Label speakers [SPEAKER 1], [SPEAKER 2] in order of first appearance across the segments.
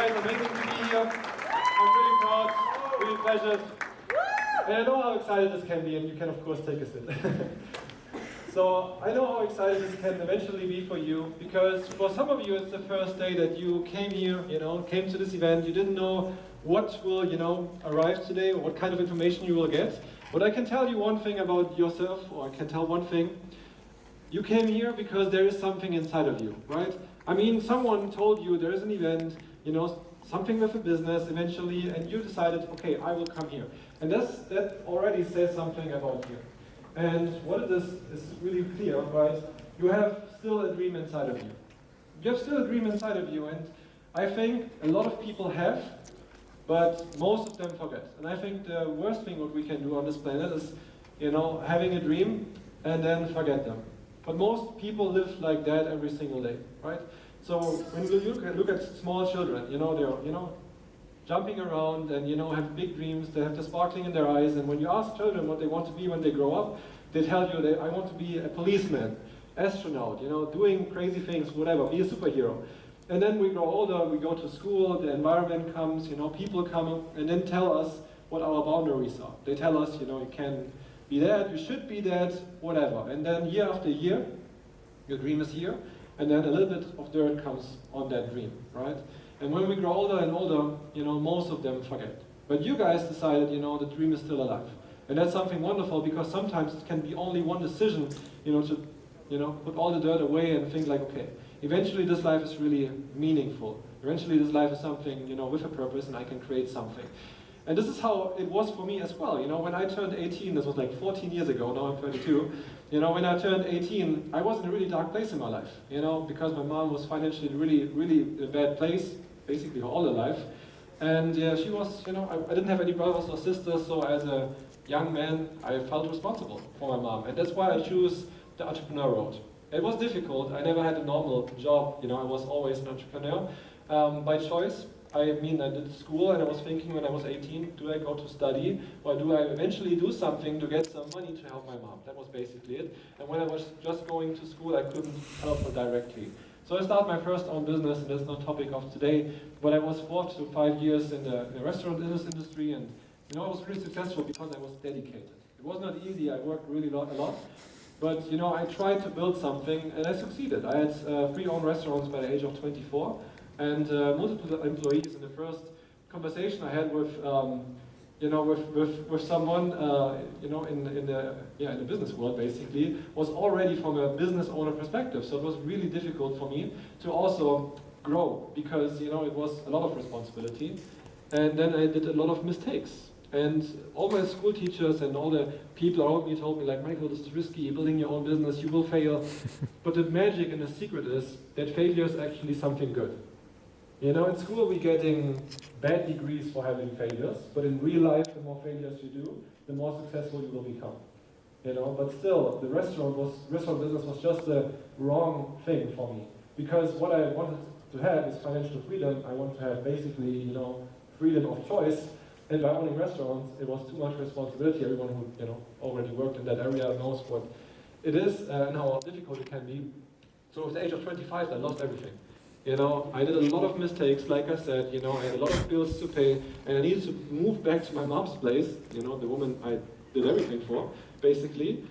[SPEAKER 1] guys, amazing to be here. I'm really proud, really pleasured. And I know how excited this can be, and you can of course take a sit. So I know how excited this can eventually be for you, because for some of you it's the first day that you came here, came to this event. You didn't know what will, arrive today, or what kind of information you will get. But I can tell you one thing about yourself, or I can tell one thing. You came here because there is something inside of you, right? I mean, someone told you there is an event, something with a business eventually, and you decided, okay, I will come here. And that already says something about you. And what it is really clear, right? You have still a dream inside of you. You have still a dream inside of you, and I think a lot of people have, but most of them forget. And I think the worst thing what we can do on this planet is, having a dream and then forget them. But most people live like that every single day, right? So when you look at small children, they're jumping around and have big dreams. They have the sparkling in their eyes. And when you ask children what they want to be when they grow up, they tell you that I want to be a policeman, astronaut, doing crazy things, whatever, be a superhero. And then we grow older, we go to school, the environment comes, people come and then tell us what our boundaries are. They tell us, you can be that, you should be that, whatever. And then year after year, your dream is here, and then a little bit of dirt comes on that dream, right? And when we grow older and older, most of them forget. But you guys decided, the dream is still alive. And that's something wonderful, because sometimes it can be only one decision, to, put all the dirt away and think like, okay, eventually this life is really meaningful. Eventually this life is something, with a purpose, and I can create something. And this is how it was for me as well. When I turned 18, this was like 14 years ago, now I'm 32. When I turned 18, I was in a really dark place in my life, because my mom was financially really, really in a bad place, basically her all her life. And she was, I didn't have any brothers or sisters, so as a young man, I felt responsible for my mom. And that's why I chose the entrepreneur road. It was difficult. I never had a normal job, I was always an entrepreneur by choice. I did school, and I was thinking when I was 18, do I go to study, or do I eventually do something to get some money to help my mom? That was basically it. And when I was just going to school, I couldn't help her directly. So I started my first own business, and that's not topic of today, but I was 4 to 5 years in the restaurant industry, and I was really successful because I was dedicated. It was not easy, I worked really a lot, but I tried to build something, and I succeeded. I had 3 own restaurants by the age of 24, and multiple employees. In the first conversation I had with with someone in the business world, basically, was already from a business owner perspective. So it was really difficult for me to also grow, because it was a lot of responsibility, and then I did a lot of mistakes. And all my school teachers and all the people around me told me, like, Michael, this is risky, building your own business, you will fail. But the magic and the secret is that failure is actually something good. In school we're getting bad degrees for having failures, but in real life, the more failures you do, the more successful you will become. But still, the restaurant business was just the wrong thing for me, because what I wanted to have is financial freedom. I wanted to have basically, freedom of choice. And by owning restaurants, it was too much responsibility. Everyone who already worked in that area knows what it is and how difficult it can be. So at the age of 25, I lost everything. I did a lot of mistakes, like I said, I had a lot of bills to pay, and I needed to move back to my mom's place, the woman I did everything for, basically,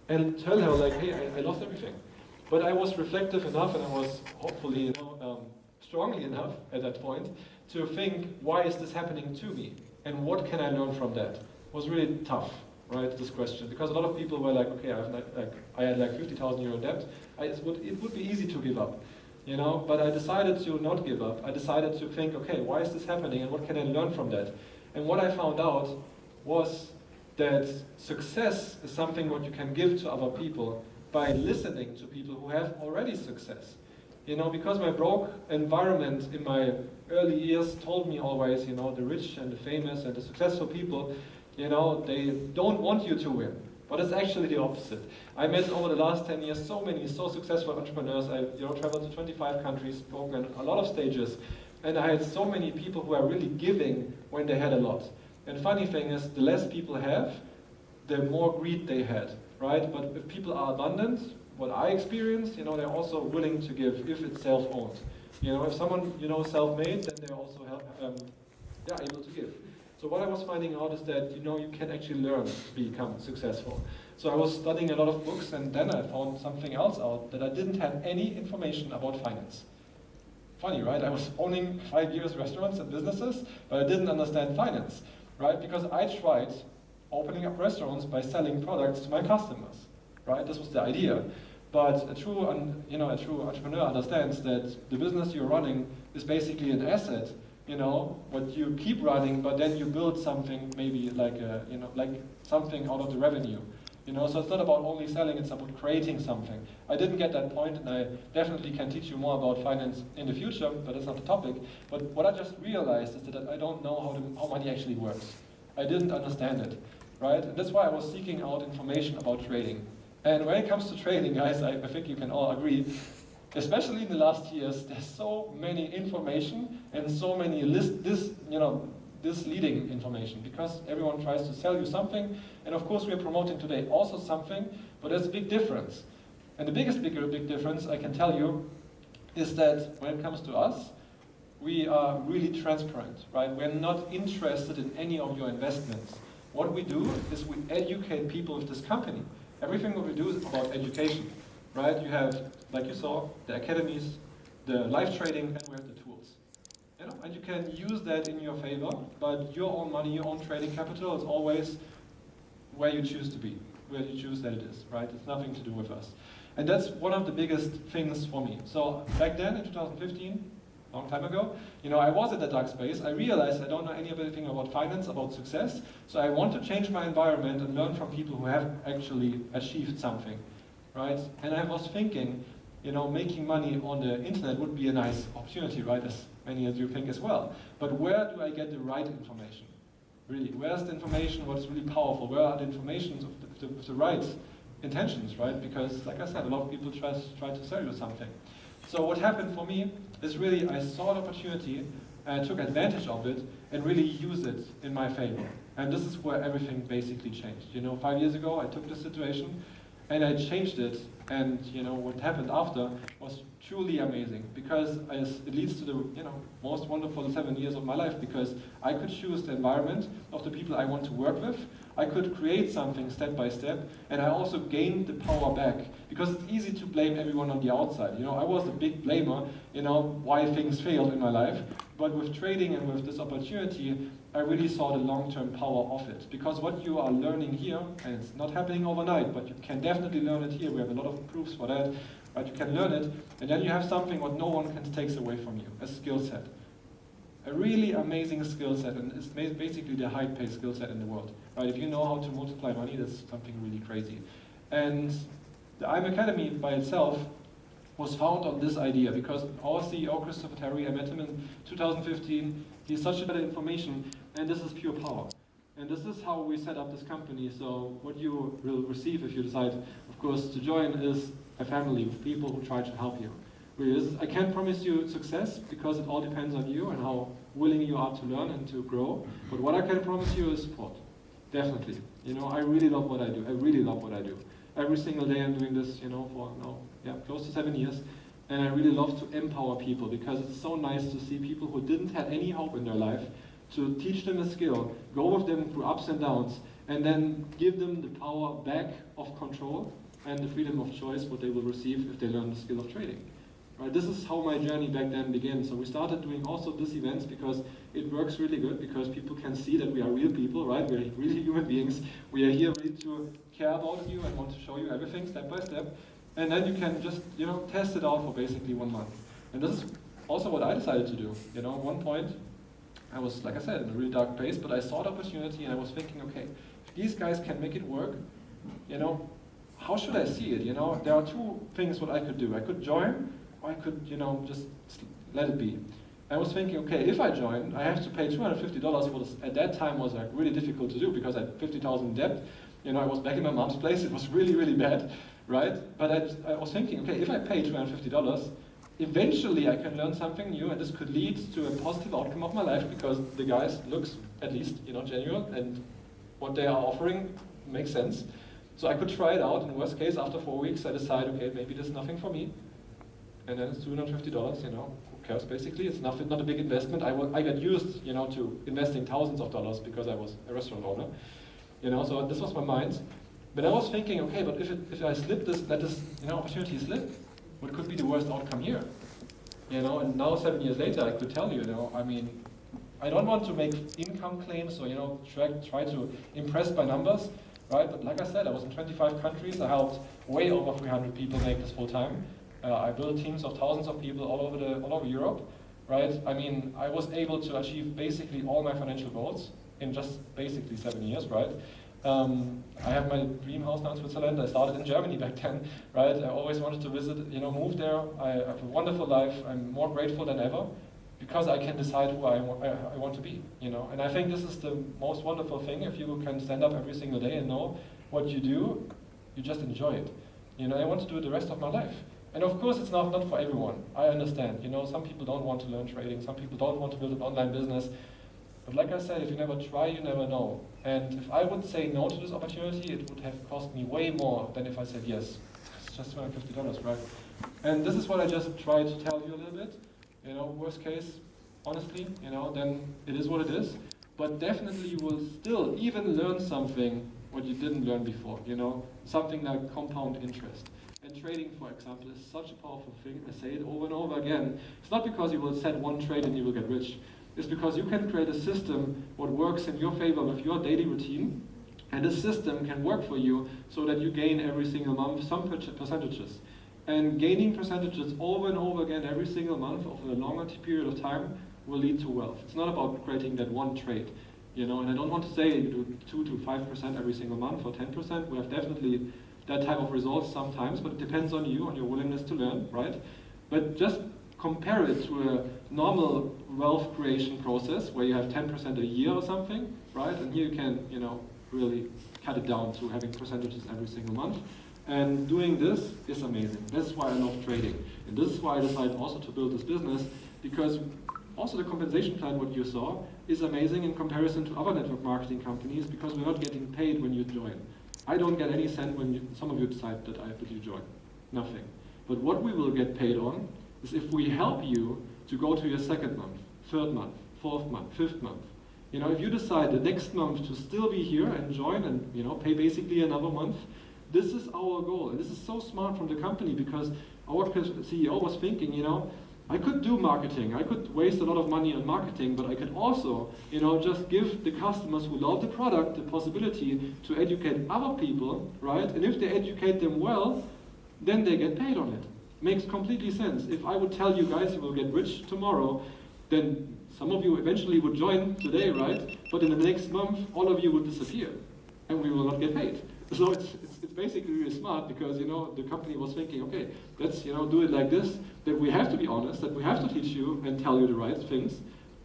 [SPEAKER 1] and tell her, like, hey, I lost everything. But I was reflective enough, and I was hopefully, strongly enough at that point to think, why is this happening to me? And what can I learn from that? It was really tough, right, this question, because a lot of people were like, okay, I had like 50,000 euro debt, it would be easy to give up. But I decided to not give up. I decided to think, okay, why is this happening, and what can I learn from that? And what I found out was that success is something what you can give to other people by listening to people who have already success. Because my broke environment in my early years told me always, the rich and the famous and the successful people, they don't want you to win. But it's actually the opposite. I met over the last 10 years so many successful entrepreneurs. I traveled to 25 countries, spoken a lot of stages, and I had so many people who are really giving when they had a lot. And funny thing is, the less people have, the more greed they had. right? But if people are abundant, what I experience, they're also willing to give if it's self-owned. If someone, self-made, then they're also able to give. So what I was finding out is that, you can actually learn to become successful. So I was studying a lot of books, and then I found something else out, that I didn't have any information about finance. Funny, right? I was owning 5 years restaurants and businesses, but I didn't understand finance, right? Because I tried opening up restaurants by selling products to my customers, right? This was the idea. But a true entrepreneur understands that the business you're running is basically an asset, what you keep running, but then you build something, maybe like something out of the revenue. So it's not about only selling, it's about creating something. I didn't get that point, and I definitely can teach you more about finance in the future, but that's not the topic. But what I just realized is that I don't know how money actually works. I didn't understand it, right? And that's why I was seeking out information about trading. And when it comes to trading, guys, I think you can all agree, especially in the last years, there's so many information and so many misleading information, because everyone tries to sell you something, and of course we are promoting today also something, but there's a big difference. And the big difference I can tell you is that when it comes to us, we are really transparent, right? We're not interested in any of your investments. What we do is we educate people with this company. Everything that we do is about education, right? You have, like you saw, the academies, the live trading, and we have the tools. And you can use that in your favor, but your own money, your own trading capital is always where you choose to be, where you choose that it is, right? It's nothing to do with us. And that's one of the biggest things for me. So back then in 2015, a long time ago, I was in the dark space. I realized I don't know anything about finance, about success, so I want to change my environment and learn from people who have actually achieved something, right? And I was thinking, making money on the internet would be a nice opportunity, right? As many as you think as well. But where do I get the right information? Really, where's the information, what's really powerful? Where are the information of the right intentions, right? Because, like I said, a lot of people try to sell you something. So what happened for me is really I saw an opportunity, and I took advantage of it, and really used it in my favor. And this is where everything basically changed. 5 years ago, I took this situation, and I changed it, and what happened after was truly amazing, because it leads to the most wonderful 7 years of my life, because I could choose the environment of the people I want to work with. I could create something step by step, and I also gained the power back, because it's easy to blame everyone on the outside. I was the big blamer, why things failed in my life. But with trading and with this opportunity, I really saw the long-term power of it. Because what you are learning here, and it's not happening overnight, but you can definitely learn it here. We have a lot of proofs for that, but you can learn it, and then you have something what no one can take away from you, a skill set. A really amazing skill set, and it's basically the high-paid skill set in the world. Right? If you know how to multiply money, that's something really crazy. And the IM Academy by itself was found on this idea, because our CEO, Christopher Terry, I met him in 2015, he's such a better information, and this is pure power. And this is how we set up this company. So what you will receive if you decide, of course, to join is a family of people who try to help you. I can't promise you success, because it all depends on you and how willing you are to learn and to grow. But what I can promise you is support. Definitely. I really love what I do. I really love what I do. Every single day I'm doing this, for now, close to 7 years. And I really love to empower people, because it's so nice to see people who didn't have any hope in their life, to teach them a skill, go with them through ups and downs, and then give them the power back of control and the freedom of choice, what they will receive if they learn the skill of trading. Right, this is how my journey back then began. So we started doing also these events because it works really good, because people can see that we are real people, right? We are really human beings. We are here really to care about you and want to show you everything step by step. And then you can just, test it out for basically 1 month. And this is also what I decided to do. At one point, I was, like I said, in a really dark place, but I saw the opportunity and I was thinking, okay, if these guys can make it work, how should I see it? There are two things what I could do. I could join, or I could, just let it be. I was thinking, okay, if I join, I have to pay $250 for this. At that time was really difficult to do, because I had 50,000 in debt. I was back in my mom's place. It was really, really bad, right? But I was thinking, okay, if I pay $250, eventually I can learn something new, and this could lead to a positive outcome of my life, because the guys looks at least, genuine, and what they are offering makes sense. So I could try it out. In worst case, after 4 weeks, I decide, okay, maybe this is nothing for me. And then it's $250, you know, who cares basically? It's not a big investment. I got used, you know, to investing thousands of dollars because I was a restaurant owner. You know, so this was my mind. But I was thinking, okay, but if I slip this, let this, you know, opportunity slip, what could be the worst outcome here? You know, and now 7 years later, I could tell you, you know, I mean, I don't want to make income claims or, you know, try to impress by numbers, right? But like I said, I was in 25 countries. I helped way over 300 people make this full time. I built teams of thousands of people all over Europe, right? I mean, I was able to achieve basically all my financial goals in just basically 7 years, right? I have my dream house now in Switzerland. I started in Germany back then, right? I always wanted to visit, you know, move there. I have a wonderful life. I'm more grateful than ever because I can decide who I want to be, you know. And I think this is the most wonderful thing. If you can stand up every single day and know what you do, you just enjoy it. You know, I want to do it the rest of my life. And of course, it's not for everyone. I understand. You know, some people don't want to learn trading. Some people don't want to build an online business. But like I said, if you never try, you never know. And if I would say no to this opportunity, it would have cost me way more than if I said yes. It's just $250, right? And this is what I just tried to tell you a little bit. You know, worst case, honestly, you know, then it is what it is. But definitely you will still even learn something what you didn't learn before, you know, something like compound interest. And trading, for example, is such a powerful thing. I say it over and over again. It's not because you will set one trade and you will get rich. It's because you can create a system what works in your favor with your daily routine, and this system can work for you so that you gain every single month some percentages. And gaining percentages over and over again every single month over a longer period of time will lead to wealth. It's not about creating that one trade, you know. And I don't want to say you do 2 to 5% every single month or 10%. We have definitely that type of results sometimes, but it depends on you, on your willingness to learn, right? But just compare it to a normal wealth creation process where you have 10% a year or something, right? And here you can, you know, really cut it down to having percentages every single month. And doing this is amazing. This is why I love trading. And this is why I decided also to build this business, because also the compensation plan, what you saw, is amazing in comparison to other network marketing companies because we're not getting paid when you join. I don't get any cent when some of you decide that you join. Nothing. But what we will get paid on is if we help you to go to your second month, third month, fourth month, fifth month. You know, if you decide the next month to still be here and join and, you know, pay basically another month, this is our goal. And this is so smart from the company because our CEO was thinking, you know, I could do marketing. I could waste a lot of money on marketing, but I could also, you know, just give the customers who love the product the possibility to educate other people, right? And if they educate them well, then they get paid on it. Makes completely sense. If I would tell you guys you will get rich tomorrow, then some of you eventually would join today, right? But in the next month, all of you would disappear, and we will not get paid. So it's basically really smart because, you know, the company was thinking, okay, let's, you know, do it like this, that we have to be honest, that we have to teach you and tell you the right things,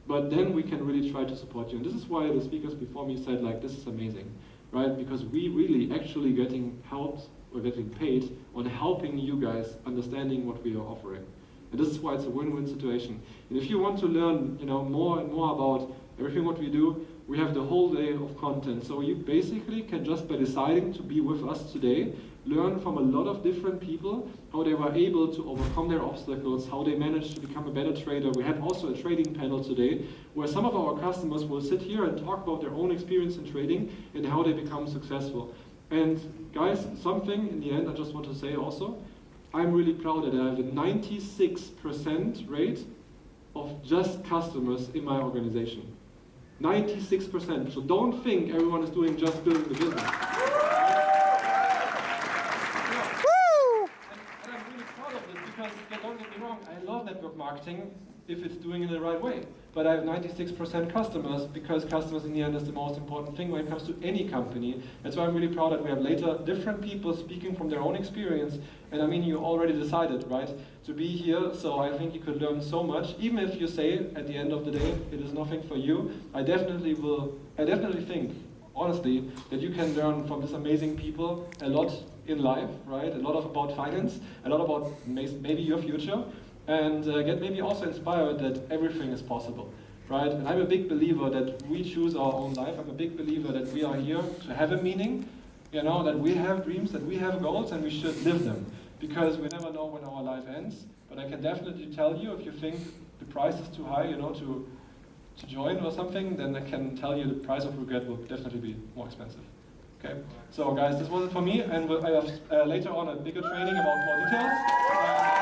[SPEAKER 1] but then we can really try to support you. And this is why the speakers before me said, like, this is amazing, right? Because we really actually getting helped, or getting paid on helping you guys understanding what we are offering. And this is why it's a win-win situation. And if you want to learn, you know, more and more about everything what we do, we have the whole day of content. So you basically can just by deciding to be with us today, learn from a lot of different people, how they were able to overcome their obstacles, how they managed to become a better trader. We have also a trading panel today, where some of our customers will sit here and talk about their own experience in trading and how they become successful. And guys, something in the end I just want to say also, I'm really proud that I have a 96% rate of just customers in my organization. 96%. So don't think everyone is doing just building the business. And I'm really proud of this because, don't get me wrong, I love network marketing if it's doing it the right way. But I have 96% customers because customers in the end is the most important thing when it comes to any company. That's why I'm really proud that we have later different people speaking from their own experience. And I mean, you already decided, right, to be here. So I think you could learn so much. Even if you say at the end of the day, it is nothing for you, I definitely think, honestly, that you can learn from these amazing people a lot in life, right? A lot about finance, a lot about maybe your future. And get maybe also inspired that everything is possible, right? And I'm a big believer that we choose our own life. I'm a big believer that we are here to have a meaning you know, that we have dreams, that we have goals, and we should live them. Because we never know when our life ends. But I can definitely tell you, if you think the price is too high, you know, to join or something, then I can tell you the price of regret will definitely be more expensive. Okay? So guys, this was it for me, and I have later on a bigger training about more details.